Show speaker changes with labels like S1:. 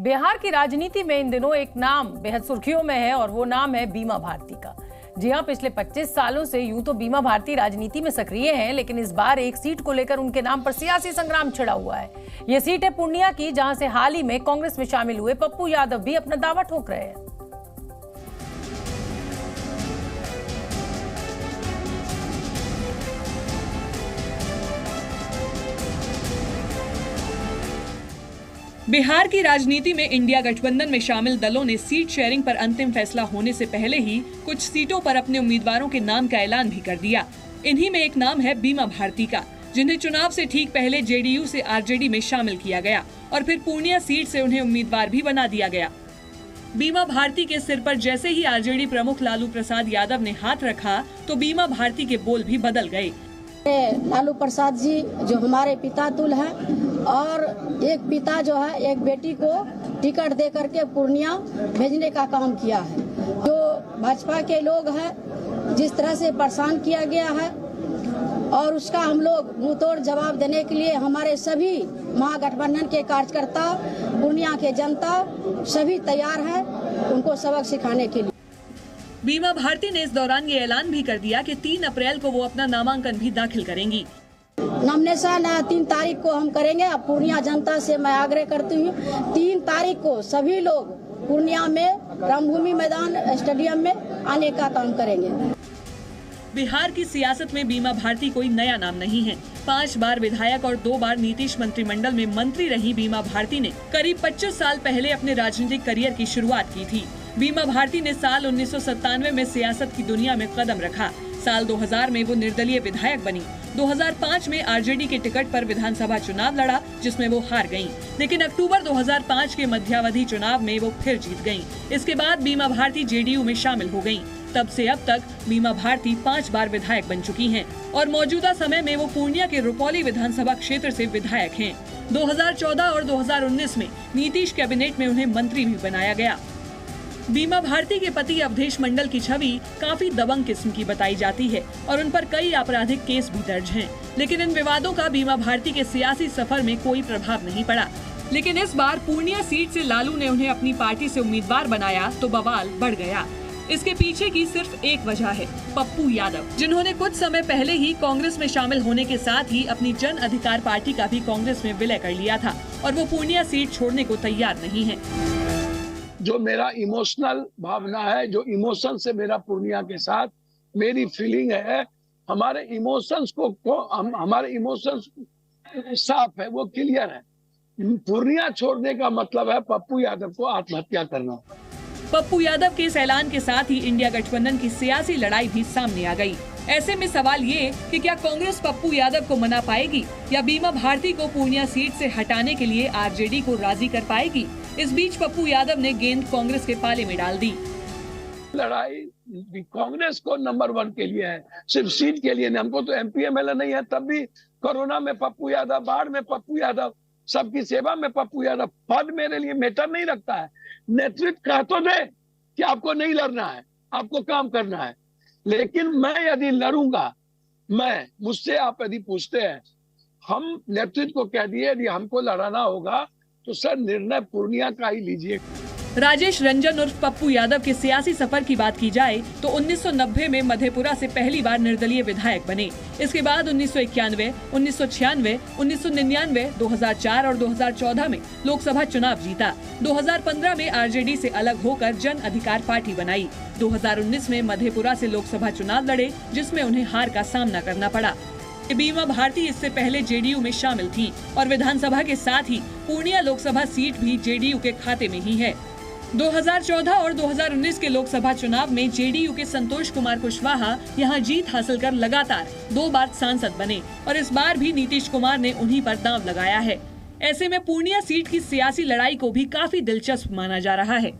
S1: बिहार की राजनीति में इन दिनों एक नाम बेहद सुर्खियों में है और वो नाम है बीमा भारती का। जी हां, पिछले 25 सालों से यूं तो बीमा भारती राजनीति में सक्रिय हैं, लेकिन इस बार एक सीट को लेकर उनके नाम पर सियासी संग्राम छिड़ा हुआ है। ये सीट है पूर्णिया की, जहां से हाल ही में कांग्रेस में शामिल हुए पप्पू यादव भी अपना दावा ठोक रहे हैं।
S2: बिहार की राजनीति में इंडिया गठबंधन में शामिल दलों ने सीट शेयरिंग पर अंतिम फैसला होने से पहले ही कुछ सीटों पर अपने उम्मीदवारों के नाम का ऐलान भी कर दिया। इन्हीं में एक नाम है बीमा भारती का, जिन्हें चुनाव से ठीक पहले जेडीयू से आरजेडी में शामिल किया गया और फिर पूर्णिया सीट से उन्हें उम्मीदवार भी बना दिया गया। बीमा भारती के सिर पर जैसे ही आरजेडी प्रमुख लालू प्रसाद यादव ने हाथ रखा तो बीमा भारती के बोल भी बदल गए।
S3: लालू प्रसाद जी जो हमारे पिता तुल है और एक पिता जो है एक बेटी को टिकट दे करके पूर्णिया भेजने का काम किया है। जो भाजपा के लोग हैं जिस तरह से परेशान किया गया है और उसका हम लोग मुंहतोड़ जवाब देने के लिए हमारे सभी महागठबंधन के कार्यकर्ता, पूर्णिया के जनता सभी तैयार है उनको सबक सिखाने के लिए।
S2: बीमा भारती ने इस दौरान ये ऐलान भी कर दिया कि 3 अप्रैल को वो अपना नामांकन भी दाखिल करेंगी।
S3: नॉमिनेशन 3 तारीख को हम करेंगे। पूर्णिया जनता से मैं आग्रह करती हूँ 3 तारीख को सभी लोग पूर्णिया में रामभूमि मैदान स्टेडियम में आने का काम करेंगे।
S2: बिहार की सियासत में बीमा भारती कोई नया नाम नहीं है। 5 बार विधायक और 2 बार नीतीश मंत्रिमंडल में मंत्री रही बीमा भारती ने करीब 25 साल पहले अपने राजनीतिक करियर की शुरुआत की थी। बीमा भारती ने साल 1997 में सियासत की दुनिया में कदम रखा। साल 2000 में वो निर्दलीय विधायक बनी। 2005 में आरजेडी के टिकट पर विधानसभा चुनाव लड़ा, जिसमें वो हार गयीं। लेकिन अक्टूबर 2005 के मध्यावधि चुनाव में वो फिर जीत गयीं। इसके बाद बीमा भारती जेडीयू में शामिल हो गयीं। तब से अब तक बीमा भारती 5 बार विधायक बन चुकी हैं और मौजूदा समय में वो पूर्णिया के रुपौली विधानसभा क्षेत्र से विधायक हैं। 2014 और 2019 में नीतीश कैबिनेट में उन्हें मंत्री भी बनाया गया। बीमा भारती के पति अवधेश मंडल की छवि काफी दबंग किस्म की बताई जाती है और उन पर कई आपराधिक केस भी दर्ज हैं। लेकिन इन विवादों का बीमा भारती के सियासी सफर में कोई प्रभाव नहीं पड़ा। लेकिन इस बार पूर्णिया सीट से लालू ने उन्हें अपनी पार्टी से उम्मीदवार बनाया तो बवाल बढ़ गया। इसके पीछे की सिर्फ एक वजह है, पप्पू यादव, जिन्होंने कुछ समय पहले ही कांग्रेस में शामिल होने के साथ ही अपनी जन अधिकार पार्टी का भी कांग्रेस में विलय कर लिया था और वो पूर्णिया सीट छोड़ने को तैयार नहीं है।
S4: जो मेरा इमोशनल भावना है, जो इमोशन से मेरा पूर्णिया के साथ मेरी फीलिंग है, हमारे इमोशंस हमारे इमोशंस साफ है, वो क्लियर है। पूर्णिया छोड़ने का मतलब है पप्पू यादव को आत्महत्या करना।
S2: पप्पू यादव के इस ऐलान के साथ ही इंडिया गठबंधन की सियासी लड़ाई भी सामने आ गई। ऐसे में सवाल ये कि क्या कांग्रेस पप्पू यादव को मना पाएगी या बीमा भारती को पूर्णिया सीट से हटाने के लिए आरजेडी को राजी कर पाएगी। इस बीच पप्पू यादव ने गेंद कांग्रेस के पाले में डाल दी।
S4: लड़ाई कांग्रेस को नंबर 1 के लिए है, सिर्फ सीट के लिए नहीं। हमको तो एमपी एमएलए नहीं है, तब भी कोरोना में पप्पू यादव, बाढ़ में पप्पू यादव, सबकी सेवा में पप्पू यादव। पद मेरे लिए मैटर नहीं रखता है। नेतृत्व कह तो दे कि आपको नहीं लड़ना है, आपको काम करना है, लेकिन मैं यदि लड़ूंगा, मुझसे आप यदि पूछते हैं, हम नेतृत्व को कह दिए यदि हमको लड़ाना होगा तो सर निर्णय पूर्णिया का ही लीजिए।
S2: राजेश रंजन उर्फ पप्पू यादव के सियासी सफर की बात की जाए तो 1990 में मधेपुरा से पहली बार निर्दलीय विधायक बने। इसके बाद 1991, 1996, 1999, 2004 और 2014 में लोकसभा चुनाव जीता। 2015 में आरजेडी से अलग होकर जन अधिकार पार्टी बनाई। 2019 में मधेपुरा से लोकसभा चुनाव लड़े, जिसमें उन्हें हार का सामना करना पड़ा। बीमा भारती इससे पहले जेडीयू में शामिल थी और विधानसभा के साथ ही पूर्णिया लोकसभा सीट भी जेडीयू के खाते में ही है। 2014 और 2019 के लोकसभा चुनाव में जेडीयू के संतोष कुमार कुशवाहा यहां जीत हासिल कर लगातार 2 बार सांसद बने और इस बार भी नीतीश कुमार ने उन्हीं पर दांव लगाया है। ऐसे में पूर्णिया सीट की सियासी लड़ाई को भी काफी दिलचस्प माना जा रहा है।